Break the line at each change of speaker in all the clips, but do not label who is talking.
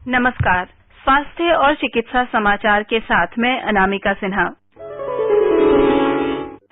नमस्कार, स्वास्थ्य और चिकित्सा समाचार के साथ मैं अनामिका सिन्हा।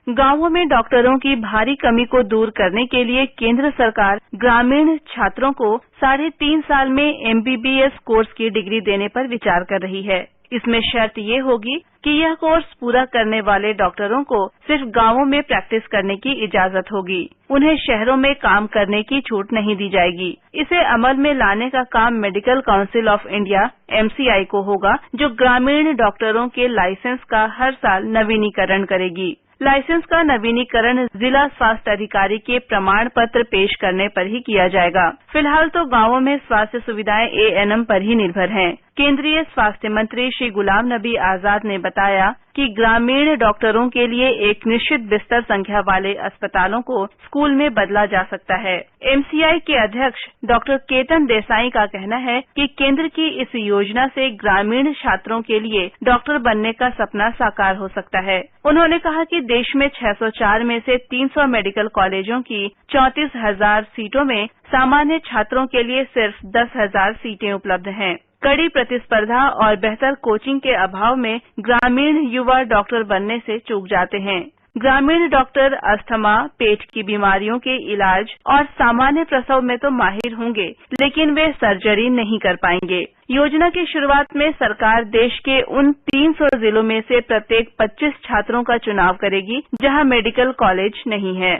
गांवों में डॉक्टरों की भारी कमी को दूर करने के लिए केंद्र सरकार ग्रामीण छात्रों को 3.5 साल में MBBS कोर्स की डिग्री देने पर विचार कर रही है। इसमें शर्त ये होगी कि यह कोर्स पूरा करने वाले डॉक्टरों को सिर्फ गांवों में प्रैक्टिस करने की इजाजत होगी। उन्हें शहरों में काम करने की छूट नहीं दी जाएगी। इसे अमल में लाने का काम medical council of India MCI को होगा, जो ग्रामीण डॉक्टरों के लाइसेंस का हर साल नवीनीकरण करेगी। लाइसेंस का नवीनीकरण जिला स्वास्थ्य अधिकारी के प्रमाण पत्र पेश करने पर ही किया जाएगा। फिलहाल तो गांवों में स्वास्थ्य सुविधाएं ANM पर ही निर्भर हैं। केंद्रीय स्वास्थ्य मंत्री श्री गुलाम नबी आजाद ने बताया कि ग्रामीण डॉक्टरों के लिए एक निश्चित बिस्तर संख्या वाले अस्पतालों को स्कूल में बदला जा सकता है। MCI के अध्यक्ष डॉक्टर केतन देसाई का कहना है कि केंद्र की इस योजना से ग्रामीण छात्रों के लिए डॉक्टर बनने का सपना साकार हो सकता है। उन्होंने कहा कि देश में 604 में से 300 मेडिकल कॉलेजों की 34,000 सीटों में सामान्य छात्रों के लिए सिर्फ 10,000 सीटें उपलब्ध हैं। कड़ी प्रतिस्पर्धा और बेहतर कोचिंग के अभाव में ग्रामीण युवा डॉक्टर बनने से चूक जाते हैं। ग्रामीण डॉक्टर अस्थमा, पेट की बीमारियों के इलाज और सामान्य प्रसव में तो माहिर होंगे, लेकिन वे सर्जरी नहीं कर पाएंगे। योजना की शुरुआत में सरकार देश के उन 300 जिलों में से प्रत्येक 25 छात्रों का चुनाव करेगी जहां मेडिकल कॉलेज नहीं है।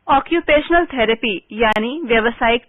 ऑक्यूपेशनल थेरेपी यानी व्यावसायिक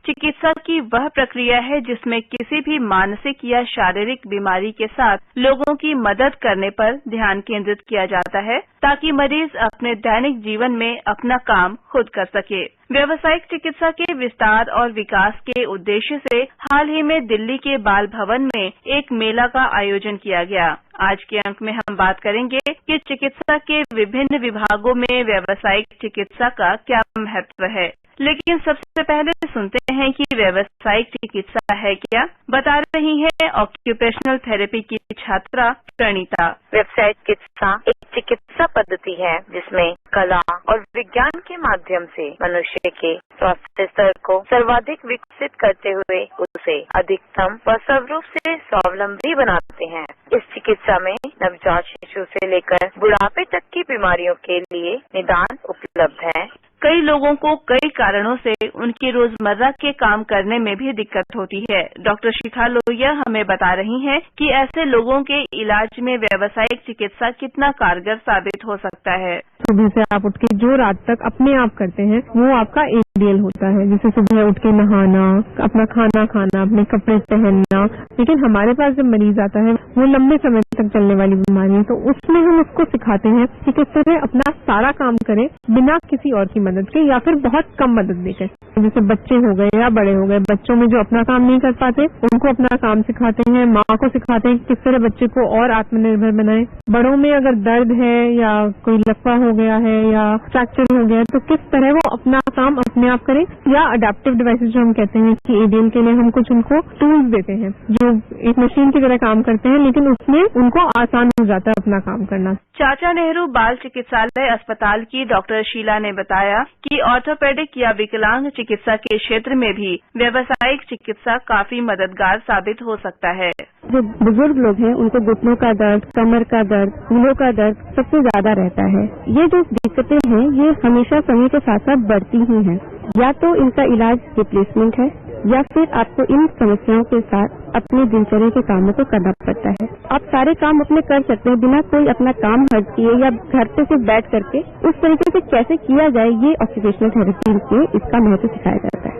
चिकित्सा की वह प्रक्रिया है जिसमें किसी भी मानसिक या शारीरिक बीमारी के साथ लोगों की मदद करने पर ध्यान केंद्रित किया जाता है ताकि मरीज अपने दैनिक जीवन में अपना काम खुद कर सके। व्यावसायिक चिकित्सा के विस्तार और विकास के उद्देश्य से हाल ही में दिल्ली के बाल भवन में एक मेला का आयोजन किया गया। आज के अंक में हम बात करेंगे कि चिकित्सा के विभिन्न विभागों में व्यावसायिक चिकित्सा का क्या महत्व है। लेकिन सबसे पहले सुनते हैं कि व्यावसायिक चिकित्सा है क्या। बता रही है ऑक्यूपेशनल थेरेपी की छात्रा प्रणीता।
व्यावसायिक चिकित्सा एक चिकित्सा पद्धति है जिसमें कला और विज्ञान के माध्यम से मनुष्य के स्वास्थ्य स्तर को सर्वाधिक विकसित करते हुए उसे अधिकतम व स्वरूप से स्वावलंबी बनाते हैं। इस चिकित्सा में नवजात शिशु से लेकर बुढ़ापे तक की बीमारियों के लिए निदान उपलब्ध है।
कई लोगों को कई कारणों से उनकी रोजमर्रा के काम करने में भी दिक्कत होती है। डॉक्टर शिखा लोहिया हमें बता रही हैं कि ऐसे लोगों के इलाज में व्यावसायिक चिकित्सा कितना कारगर साबित हो सकता है।
सुबह से आप उठ के जो रात तक अपने आप करते हैं वो आपका आइडियल होता है, जैसे सुबह उठ के नहाना, अपना खाना खाना, अपने कपड़े पहनना। लेकिन हमारे पास जब मरीज आता है वो लंबे समय तक चलने वाली बीमारी है, तो उसमें हम उसको सिखाते हैं कि किस तरह अपना सारा काम करें बिना किसी और की मदद के या फिर बहुत कम मदद देकर। जैसे बच्चे हो गए या बड़े हो गए, बच्चों में जो अपना काम नहीं कर पाते उनको अपना काम सिखाते हैं, माँ को सिखाते हैं किस तरह बच्चे को और आत्मनिर्भर बनाएं। बड़ों में अगर दर्द है या कोई लकवा हो गया है या फ्रैक्चर हो गया है तो किस तरह वो अपना काम अपने आप करें, या अडेप्टिव डिवाइसेस जो हम कहते हैं कि ADL के लिए हम कुछ उनको टूल्स देते हैं जो एक मशीन की तरह काम करते हैं, लेकिन उसमें उनको आसान हो जाता है अपना काम करना।
चाचा नेहरू बाल चिकित्सालय अस्पताल की डॉक्टर शीला ने बताया कि ऑर्थोपेडिक या विकलांग चिकित्सा के क्षेत्र में भी व्यावसायिक चिकित्सा काफी मददगार साबित हो सकता है।
जो बुजुर्ग लोग हैं उनको घुटनों का दर्द, कमर का दर्द, कूल्हों का दर्द सबसे ज्यादा रहता है। ये जो दिक्कतें हैं ये हमेशा समय के साथ साथ बढ़ती ही हैं। या तो इनका इलाज रिप्लेसमेंट है या फिर आपको इन समस्याओं के साथ अपने दिनचर्या के कामों को करना पड़ता है। आप सारे काम अपने कर सकते हैं बिना कोई अपना काम हट किए या घर पे सिर्फ बैठ करके। उस तरीके से कैसे किया जाए ये ऑक्यूपेशनल थेरेपी में इसका महत्व सिखाया जाता है।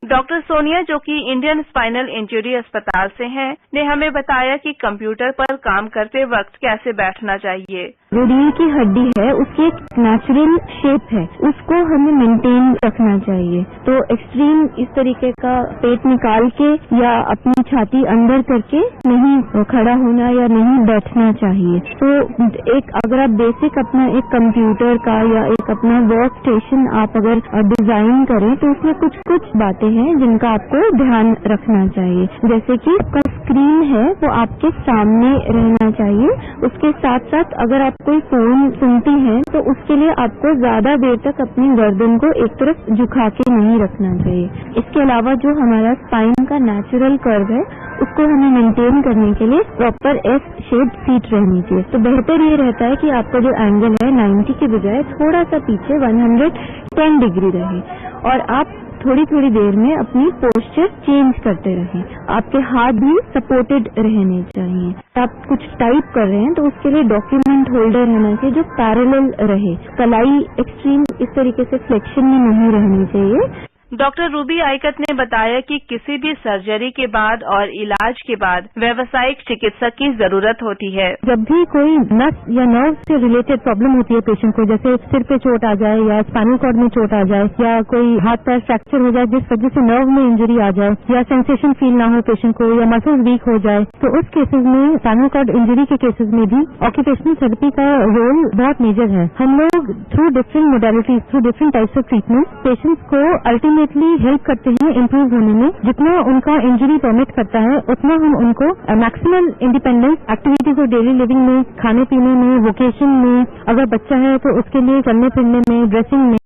डॉक्टर सोनिया, जो कि इंडियन स्पाइनल इंजरी अस्पताल से हैं, ने हमें बताया कि कंप्यूटर पर काम करते वक्त कैसे बैठना चाहिए।
जो रीढ़ की हड्डी है उसकी एक नेचुरल शेप है, उसको हमें मेंटेन रखना चाहिए। तो एक्सट्रीम इस तरीके का पेट निकाल के या अपनी छाती अंदर करके नहीं खड़ा होना या नहीं बैठना चाहिए। तो एक अगर आप बेसिक अपना एक कंप्यूटर का या एक अपना वर्क स्टेशन आप अगर डिजाइन करें तो उसमें कुछ कुछ बातें हैं जिनका आपको ध्यान रखना चाहिए। जैसे कि आपका स्क्रीन है वो आपके सामने रहना चाहिए। उसके साथ साथ अगर आप कोई फोन सुनती हैं तो उसके लिए आपको ज्यादा देर तक अपनी गर्दन को एक तरफ झुका के नहीं रखना चाहिए। इसके अलावा जो हमारा स्पाइन का नेचुरल कर्व है उसको हमें मेंटेन करने के लिए प्रॉपर एस शेप सीट रहनी चाहिए। तो बेहतर ये रहता है कि आपका जो एंगल है 90 के बजाय थोड़ा सा पीछे 110 डिग्री रहे और आप थोड़ी थोड़ी देर में अपनी पोस्चर चेंज करते रहें। आपके हाथ भी सपोर्टेड रहने चाहिए। आप कुछ टाइप कर रहे हैं तो उसके लिए डॉक्यूमेंट होल्डर रहना चाहिए जो पैरेलल रहे। कलाई एक्सट्रीम इस तरीके से फ्लेक्शन में नहीं रहनी चाहिए।
डॉक्टर रूबी आइकत ने बताया कि किसी भी सर्जरी के बाद और इलाज के बाद व्यावसायिक चिकित्सक की जरूरत होती है।
जब भी कोई नस या नर्व से रिलेटेड प्रॉब्लम होती है पेशेंट को, जैसे सिर पे चोट आ जाए या स्पाइनल कॉर्ड में चोट आ जाए या कोई हाथ पैर फ्रैक्चर हो जाए जिस वजह से नर्व में इंजरी आ जाए या सेंसेशन फील ना हो पेशेंट को या मसल्स वीक हो जाए, तो उस केसेस में स्पाइनल कॉर्ड इंजरी के केसेस में भी ऑक्यूपेशनल थेरेपी का रोल बहुत मेजर है। हम लोग through different modalities, through different types of treatment patients को अल्टीमेटली हेल्प करते हैं इम्प्रूव होने में। जितना उनका इंजरी परमिट करता है उतना हम उनको मैक्सिमम इंडिपेंडेंस एक्टिविटीज और डेली लिविंग में, खाने पीने में, वोकेशन में, अगर बच्चा है तो उसके लिए चलने फिरने में, ड्रेसिंग में